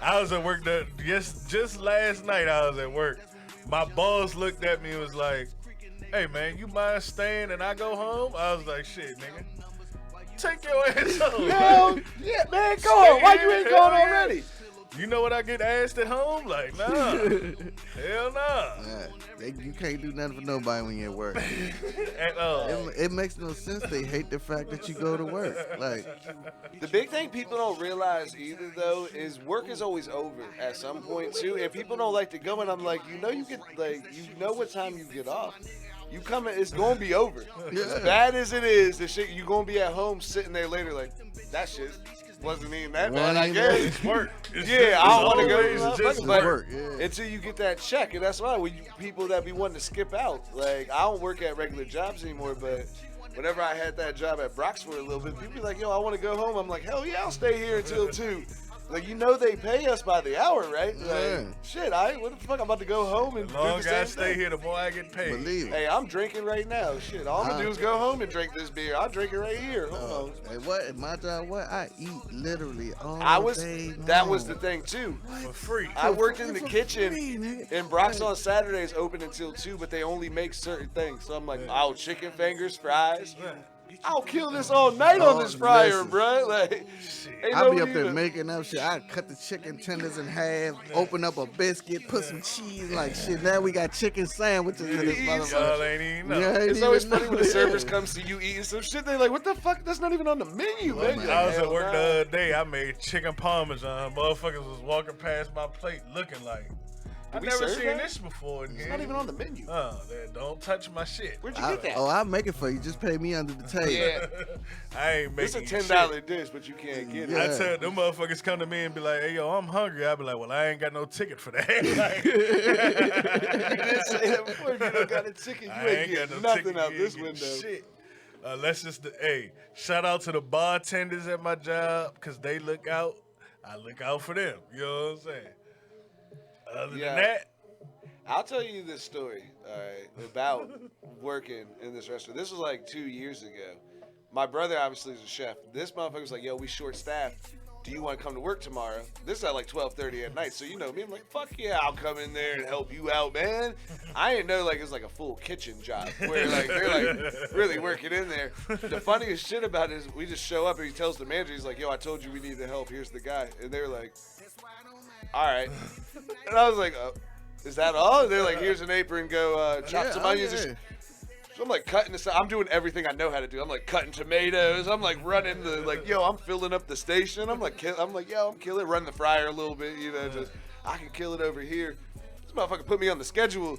I was at work just last night. I was at work. My boss looked at me and was like, "Hey man, you mind staying and I go home?" I was like, "Shit, nigga, take your ass home." Hell yeah, man, go on. Why you ain't going already? You know what I get asked at home? Like, nah, hell nah, You can't do nothing for nobody when you're at work. at all. It makes no sense. They hate the fact that you go to work. Like, The big thing people don't realize either, though, is work is always over at some point too, and people don't like to go. And I'm like, you know what time you get off. You coming, it's gonna be over. As bad as it is, the shit you gonna be at home sitting there later like that shit wasn't even that bad. I guess. It's work. Yeah, I don't want to always go. just But work, yeah. until you get that check, and that's why people that be wanting to skip out. Like I don't work at regular jobs anymore, but whenever I had that job at Brock's for a little bit, people be like, "Yo, I want to go home." I'm like, "Hell yeah, I'll stay here until 2." Like they pay us by the hour, right? Like, Yeah. shit, what the fuck? I'm about to go home and The do the longer same I stay thing. here, the more I get paid. believe it. Hey, I'm drinking right now. Shit, all I'm gonna do is go home and drink this beer. I'll drink it right here. Hold on. Hey, what at my job? What I eat literally all day long. That was the thing too. For free. I worked in the For kitchen, free, nigga. and Brock's on Saturdays open until 2, but they only make certain things. So I'm like, oh, chicken fingers, fries. I'll kill this all night on this fryer, listen. bruh. Like, ain't I no be up need there to- making up shit. I cut the chicken tenders in half, open up a biscuit, put some cheese, like shit. Now we got chicken sandwiches in this Y'all motherfucker. ain't even know. Yeah, ain't It's always even funny when the servers come see you eating some shit. They like, what the fuck? That's not even on the menu, man. You're I like, was at "Hell work nah." the other day. I made chicken parmesan. Motherfuckers was walking past my plate looking like, I've we never serve seen that? this before in It's here. not even on the menu. Don't touch my shit. Where'd you get that? I'll make it for you. Just pay me under the table. Yeah, I ain't it's a making $10 dish, but you can't get it. I tell them motherfuckers come to me and be like, "Hey yo, I'm hungry." I be like, "Well, I ain't got no ticket for that." Like, You didn't say that before. If you don't got a ticket, you I ain't ain't got getting no nothing ticket. out You this ain't window. getting shit. Let's just hey, shout out to the bartenders at my job because they look out. I look out for them. You know what I'm saying? Other Yeah. than that, I'll tell you this story, all right, about working in this restaurant. This was like 2 years ago. My brother obviously is a chef. This motherfucker was like, yo, we short staffed. Do you want to come to work tomorrow? This is at like 12:30 at night. So you know me, I'm like, fuck yeah, I'll come in there and help you out, man. I didn't know like it was like a full kitchen job where like they're like really working in there. The funniest shit about it is we just show up and he tells the manager, he's like, yo, I told you we need the help. Here's the guy. And they're like, all right. And I was like, is that all? And they're like, here's an apron, go chop some onions. yeah. So I'm like cutting this. I'm doing everything I know how to do. I'm like cutting tomatoes. I'm like running the I'm filling up the station. I'm like I'm killing, running the fryer a little bit. Just I can kill it over here. This motherfucker put me on the schedule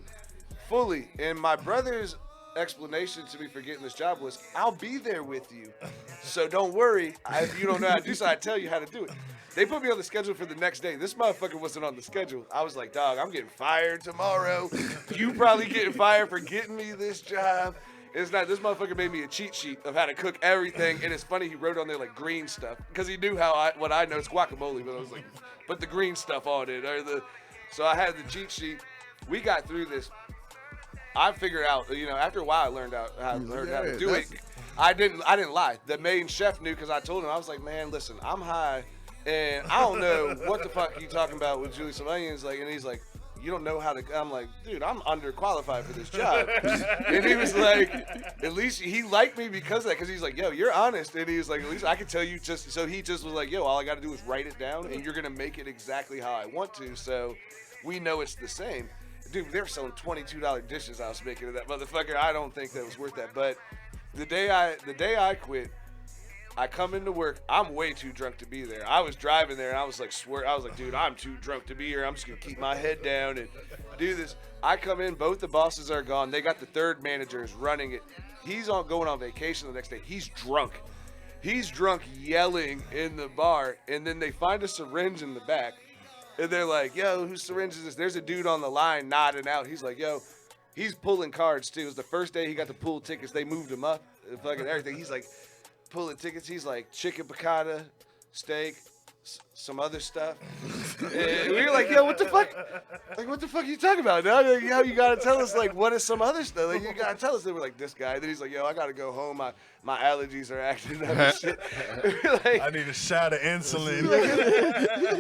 fully, and my brother's explanation to me for getting this job was, I'll be there with you, so don't worry. If you don't know how to do so, I tell you how to do it. They put me on the schedule for the next day. This motherfucker wasn't on the schedule. I was like, dog, I'm getting fired tomorrow. You probably getting fired for getting me this job. It's not. This motherfucker made me a cheat sheet of how to cook everything, and it's funny he wrote on there like green stuff because he knew what I know is guacamole, but I was like, put the green stuff on it so I had the cheat sheet. We got through this. I figured out, after a while I learned how to do it. I didn't lie. The main chef knew because I told him. I was like, man, listen, I'm high, and I don't know what the fuck you talking about with Julie Sylvanians. And he's like, you don't know how to. I'm like, dude, I'm underqualified for this job. And he was like, at least he liked me because of that. Because he's like, yo, you're honest. And he was like, at least I can tell you just. So he just was like, yo, all I got to do is write it down, and you're gonna make it exactly how I want to. So we know it's the same. Dude, they were selling $22 dishes I was making of that motherfucker. I don't think that was worth that. But the day I quit, I come into work. I'm way too drunk to be there. I was driving there, and I was like, dude, I'm too drunk to be here. I'm just going to keep my head down and do this. I come in. Both the bosses are gone. They got the third managers running it. He's going on vacation the next day. He's drunk. He's drunk yelling in the bar, and then they find a syringe in the back. And they're like, yo, whose syringe is this? There's a dude on the line nodding out. He's like, yo, he's pulling cards, too. It was the first day he got to pull tickets. They moved him up, fucking everything. He's like pulling tickets. He's like chicken piccata, steak, some other stuff. And we were like, yo, what the fuck? Like, what the fuck are you talking about? Now, yo, you got to tell us, like, what is some other stuff? Like, you got to tell us. They were like, this guy. Then he's like, yo, I got to go home. My allergies are acting up and shit. I need a shot of insulin.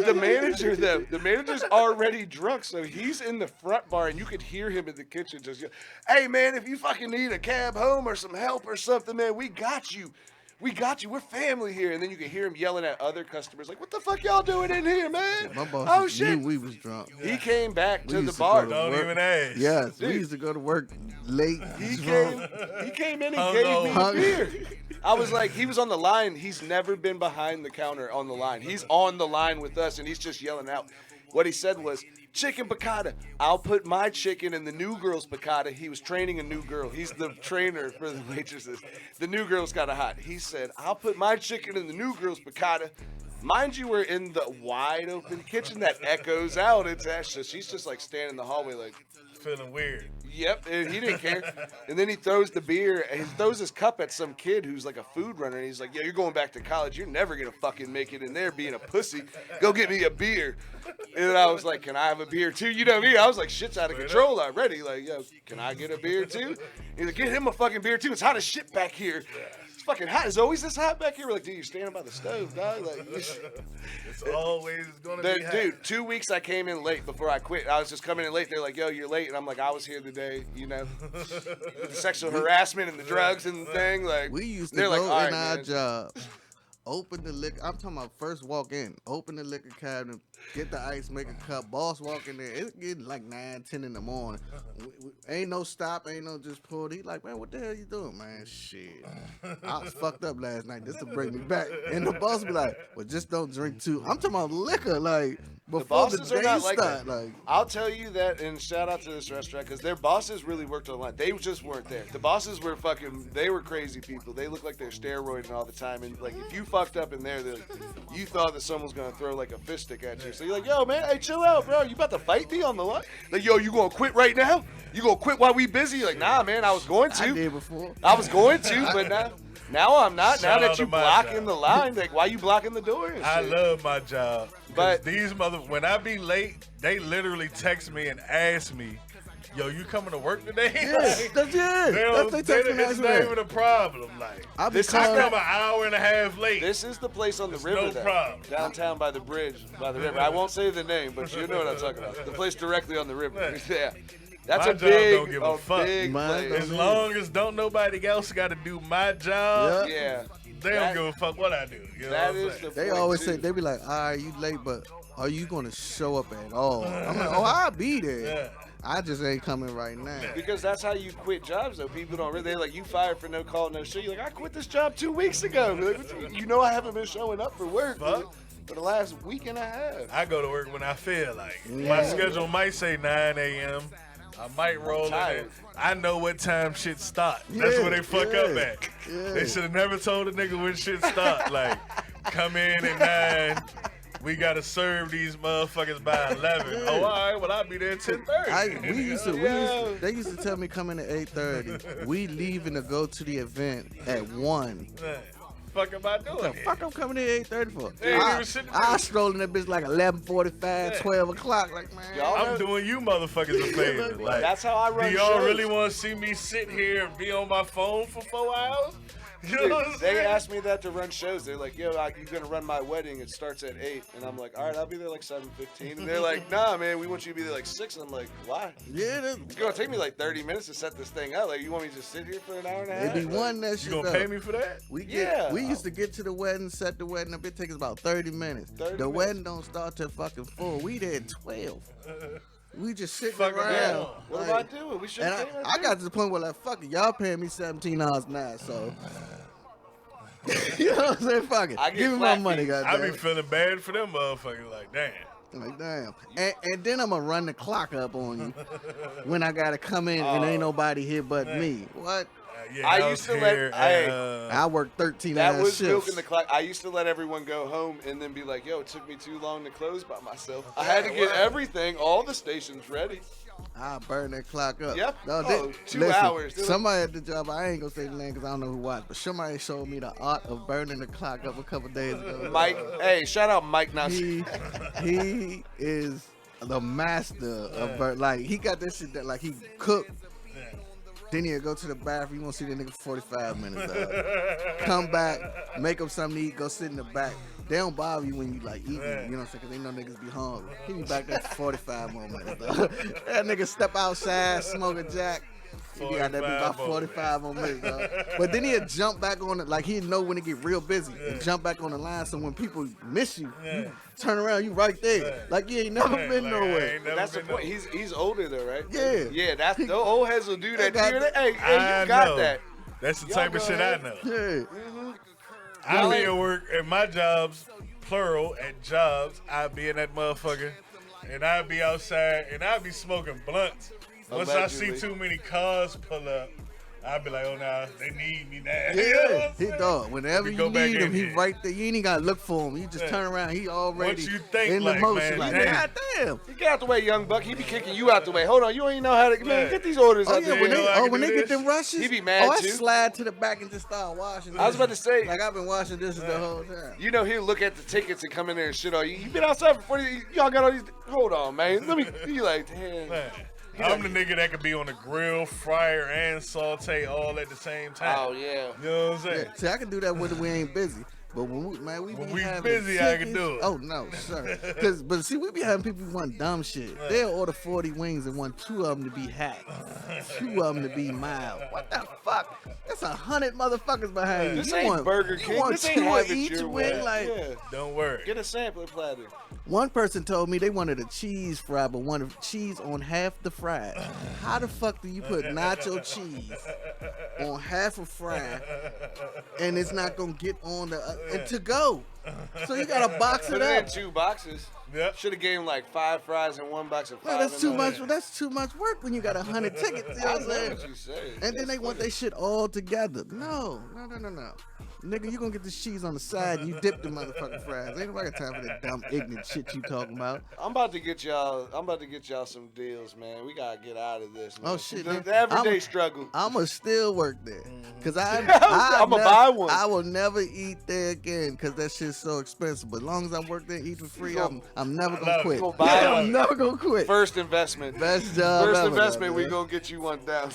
The manager's already drunk, so he's in the front bar, and you could hear him in the kitchen just yell, hey, man, if you fucking need a cab home or some help or something, man, we got you. We got you. We're family here. And then you can hear him yelling at other customers, like, what the fuck y'all doing in here, man? My boss knew we was drunk. He came back to the bar. Don't even ask. Yes, we used to go to work late. He came in and gave me a beer. I was like, he was on the line. He's never been behind the counter on the line. He's on the line with us, and he's just yelling out. What he said was, chicken piccata. I'll put my chicken in the new girl's piccata. He was training a new girl. He's the trainer for the waitresses. The new girl's got a hot. He said, I'll put my chicken in the new girl's piccata. Mind you, we're in the wide open kitchen that echoes out. It's Asha. She's just like standing in the hallway like, feeling weird. Yep, and he didn't care. And then he throws the beer, and he throws his cup at some kid who's like a food runner, and he's like, yo, you're going back to college. You're never going to fucking make it in there being a pussy. Go get me a beer. And I was like, can I have a beer too? You know me, I was like, shit's out of control already. Like, yo, can I get a beer too? He's like, get him a fucking beer too. It's hot as shit back here. It's fucking hot. It's always this hot back here. We're like, dude, you're standing by the stove, dog. Like, it's always going to be hot. Dude, 2 weeks I came in late before I quit. I was just coming in late. They're like, yo, you're late. And I'm like, I was here today, the sexual harassment and the drugs and the thing. Like, we used to go in our job, open the liquor. I'm talking about first walk in, open the liquor cabinet, get the ice, make a cup. Boss walk in there. It's getting like 9, 10 in the morning. Ain't no stop, ain't no just pull. He like, man, what the hell you doing, man? Shit, I was fucked up last night. This will bring me back. And the boss be like, well, just don't drink too. I'm talking about liquor, like before the day start. Like, I'll tell you that, and shout out to this restaurant because their bosses really worked on the line. They just weren't there. The bosses were they were crazy people. They look like they're steroiding all the time, and like if you fucked up in there, you thought that someone was gonna throw like a fist stick at you. So you're like, yo, man, hey, chill out, bro. You about to fight me on the line? Like, yo, you gonna quit right now? You gonna quit while we busy? You're like, nah, man, I was going to. I did before. I was going to, but now I'm not. Shout now that you blocking the line, like, why you blocking the door? And I shit? love my job. But these when I be late, they literally text me and ask me, yo, you coming to work today? Yes, that's it. It's not even a problem. Like, I come an hour and a half late. This is the place on the river, no problem. Downtown by the bridge, by the river. I won't say the name, but you know what I'm talking about. The place directly on the river. Yeah. That's my a big, don't give a fuck. Big place. As long as don't nobody else got to do my job, yeah. They don't give a fuck what I do. You know that what is the They always say, they be like, all right, you late, but are you going to show up at all? I'm like, oh, I'll be there. Yeah. I just ain't coming right now. Because that's how you quit jobs, though. People don't really, they're like, you fired for no call, no show. You're like, I quit this job 2 weeks ago. Like, you know I haven't been showing up for work for the last week and a half. I go to work when I feel like it. My schedule might say 9 a.m. I might roll in there. I know what time shit start. That's where they fuck up at. Yeah. They should have never told a nigga when shit start. Like, come in at 9. We gotta serve these motherfuckers by 11. Oh, all right. Well, I'll be there at 10:30. They used to tell me come in at 8:30. We leaving to go to the event at 1. Fuck am I doing? What the fuck I'm coming in at 8:30 for? Hey, I stroll in that bitch like 11:45, 12 o'clock. Like, man. I'm doing you motherfuckers a favor. Like, that's how I run do y'all shows. really want to see me sit here and be on my phone for 4 hours? You know what I'm saying? They asked me that to run shows. They're like, yo, you're going to run my wedding. It starts at 8. And I'm like, all right, I'll be there like 7:15. And they're like, nah, man, we want you to be there like 6. And I'm like, why? Yeah, it's going to take me like 30 minutes to set this thing up. Like, you want me to just sit here for an hour and a half? They be wanting that shit. You going to pay me for that? We used to get to the wedding, set the wedding up. It takes about 30 minutes. The wedding don't start till fucking 4. We there at 12. We just sitting around. Yeah. What am I doing? We should have I got to the point where like, fuck it, y'all paying me $17 now, so. You know what I'm saying? Fuck it. Give me my money, goddamn. I be feeling bad for them motherfuckers. Like, damn. Like, damn. And then I'm going to run the clock up on you when I got to come in and ain't nobody here but me. What? Yeah, I used to let I worked 13 hours. That was shifts. milking the clock. I used to let everyone go home and then be like, yo, it took me too long to close by myself. I had to get everything, all the stations ready. I burn that clock up. Yep. No, 2 hours. Somebody at the job, I ain't gonna say the name because I don't know who watched, but somebody showed me the art of burning the clock up a couple days ago. Mike, hey, shout out Mike now. He is the master of burn. Like, he got this shit that, like, he cooked. Then he'll go to the bathroom. You won't see that nigga for 45 minutes. Come back, make up something to eat, go sit in the back. They don't bother you when you like eating, you know what I'm saying? Because they know niggas be hungry. He be back there for 45 more minutes, though. That nigga step outside, smoke a jack. He be out there about 45 more minutes, though. But then he'll jump back on it, like he'll know when it get real busy and jump back on the line. So when people miss you, you turn around, you right there. Like you ain't never been nowhere. That's the point. He's older though, right? Yeah. Yeah, that's the old heads will do that. Hey, you got that. That's the type of shit I know. Yeah. I be at work at my jobs, plural, at jobs. I be in that motherfucker, and I be outside, and I be smoking blunts. Once I see too many cars pull up, I be like, oh, nah, they need me now. Yeah, he dog. Whenever you need him, he right there. You ain't even got to look for him. You just turn around. He already Once you think in like, the motion. man, Like, damn. God damn. You get out the way, young buck. He be kicking you out the way. Hold on, you don't even know how to get these orders out there. When they get them rushes, he be mad I too. slide to the back and just start washing. I was about to say, like I've been washing dishes the whole time. You know, he'll look at the tickets and come in there and shit on you. You been outside for 40. Y'all got all these. Hold on, man. Let me. You like, damn. Man. I'm the nigga that could be on the grill, fryer, and saute all at the same time. Oh, yeah. You know what I'm saying? Yeah, see, I can do that when we ain't busy. But when we busy, I can do it. Oh, no, sir. But see, we be having people who want dumb shit. They'll order 40 wings and want 2 of them to be hot, 2 of them to be mild. What the fuck? That's 100 motherfuckers behind you. This ain't Burger King. You want this 2 ain't of each wing? Like, don't worry. Get a sampler platter. One person told me they wanted a cheese fry, but wanted cheese on half the fry. How the fuck do you put nacho cheese on half a fry and it's not gonna get on the and to go? So you gotta box it Put up. it in 2 boxes. Yep. Should have gave him like 5 fries in 1 box of 5. No, that's too much. That's too much work when you got 100 tickets. You know what I'm saying? What you say. And then they want their shit all together. No. Nigga, you gonna get this cheese on the side and you dip the motherfucking fries. Ain't nobody got time for that dumb, ignorant shit you talking about. I'm about to get y'all some deals, man. We gotta get out of this, man. Oh shit, The everyday struggle. I'ma still work there. Cause I'ma buy one. I will never eat there again because that shit's so expensive. But as long as I work there, eat for free, I'm never gonna quit. I'm never gonna quit. First investment. Best job First ever, investment, man. we gonna get you one down.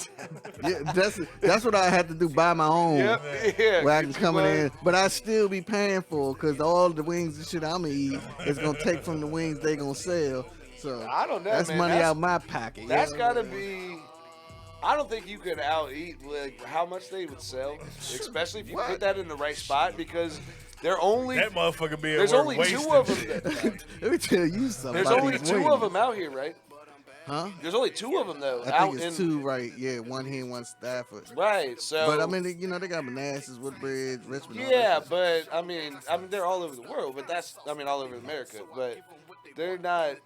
Yeah, that's what I had to do. Buy my own. Yep. Yeah. Where I can come in, but I still be paying for because all the wings and shit I'ma eat is gonna take from the wings they gonna sell. So I don't know, that's man. money out my pocket. That's gotta be. I don't think you could out eat like how much they would sell, especially if you put that in the right spot because they're only that motherfucker be at there's work only wasting 2 of them. Let me tell you something. There's only 2 of them out here, right? Huh? There's only 2 of them though. I think it's 2, right? Yeah, one here, one Stafford. Right. So. But I mean, they got Manassas, Woodbridge, Richmond. Yeah, but I mean, they're all over the world. But all over America. But they're not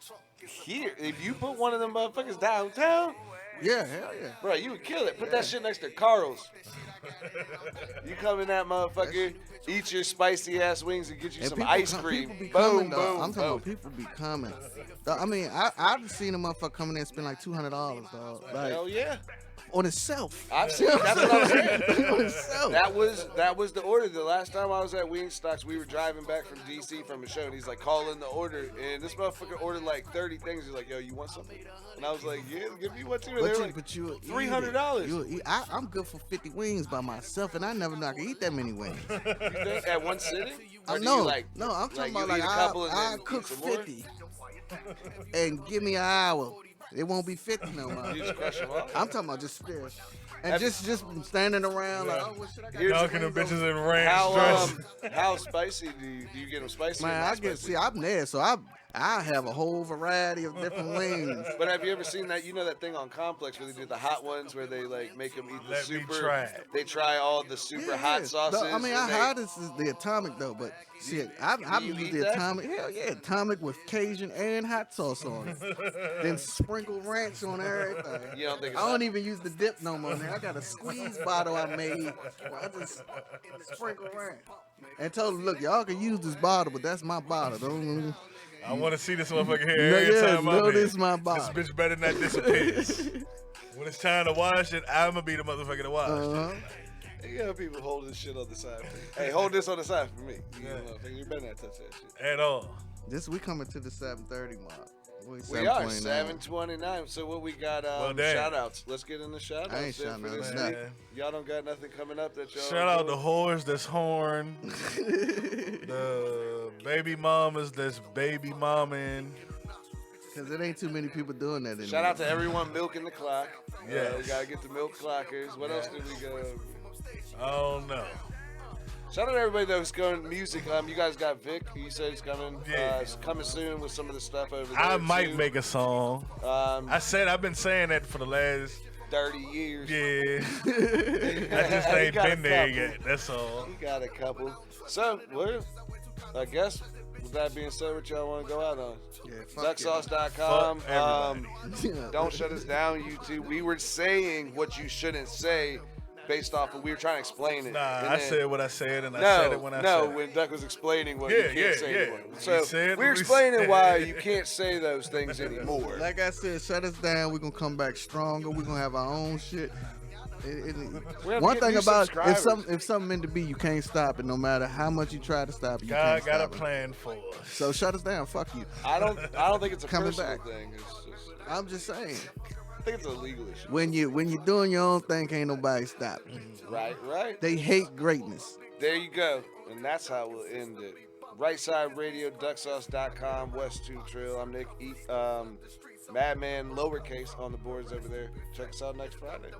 here. If you put one of them motherfuckers downtown. Yeah, hell yeah. Bro, you would kill it. Put that shit next to Carl's. You come in that motherfucker, eat your spicy ass wings, and get you some ice cream. People be Boom, coming, boom, I'm talking boom. about people be coming. I mean, I've seen a motherfucker come in there and spend like $200, dog. Like, Hell yeah. on itself. I've seen it. That's what I'm saying. On itself. That was the order. The last time I was at Wingstocks, we were driving back from DC from a show, and he's like, call in the order. And this motherfucker ordered like 30 things. He's like, yo, you want something? And I was like, yeah, give me one too. And they were like, $300. I'm good for 50 wings by myself, and I never know I can eat that many wings. You think at one sitting? Or do No, you like, no, I'm talking about you eat like a couple and I then cook eat some more? 50 and give me an hour. It won't be 50 no more. You just crush them all? I'm talking about just still. And just standing around like, oh, what should I got? Dunking them bitches in ranch dressing. How spicy do you get them spicy? Man, I'm there, so I have a whole variety of different wings. But have you ever seen that? You know that thing on Complex where they do the hot ones where they like make them eat the Let me super. try it. They try all the super hot sauces. I mean, hottest is the atomic though, but shit, I've you used eat the that? atomic. Hell yeah, atomic with Cajun and hot sauce on it. Then sprinkle ranch on everything. You don't think it's I don't hot? even use the dip no more. Now I got a squeeze bottle I made. Where I just sprinkle ranch. And told them, look, y'all can use this bottle, but that's my bottle. Don't. I want to see this motherfucker here every time I'm in. This my bottle. This bitch better not disappear. When it's time to wash it, I'm going to be the motherfucker to wash. You got people holding this shit on the side. Hey, hold this on the side for me. You better not touch that shit. At all. We coming to the 7:30 mark. We are 7:29. So what we got? Shout outs. Let's get into shout outs. I ain't shouting out nothing. Y'all don't got nothing coming up that y'all. Shout out the whores that's horn. The baby mamas that's baby mamming. Because it ain't too many people doing that anymore. Shout out to everyone milking the clock. Yeah, we gotta get the milk clockers. What else did we go? I don't know. Shout out to everybody that was going music. You guys got Vic. You said he's coming. Yeah. He's coming soon with some of the stuff over there. I might too. make a song. I've been saying that for the last 30 years. Yeah. I just ain't been there yet. That's all. He got a couple. So, I guess with that being said, what y'all want to go out on? Yeah, Ducksauce.com. Fuck Don't shut us down, YouTube. We were saying what you shouldn't say based off of, we were trying to explain it. Nah, I said what I said, and I said it when I said it. No, when Duck was explaining what you can't say anymore. We So we're explaining why you can't say those things anymore. Like I said, shut us down. We're going to come back stronger. We're going to have our own shit. One thing about if something meant to be, you can't stop it. No matter how much you try to stop it, you can't God got a stop it. plan for us. So shut us down. Fuck you. I don't think it's a Coming personal back. thing. It's just, I'm just saying. I think it's a legal issue. When you're doing your own thing, can't nobody stop you. Right. They hate greatness. There you go. And that's how we'll end it. RyteSideRadio DotKom, West 2 Trail. I'm Nick. Madman, lowercase on the boards over there. Check us out next Friday.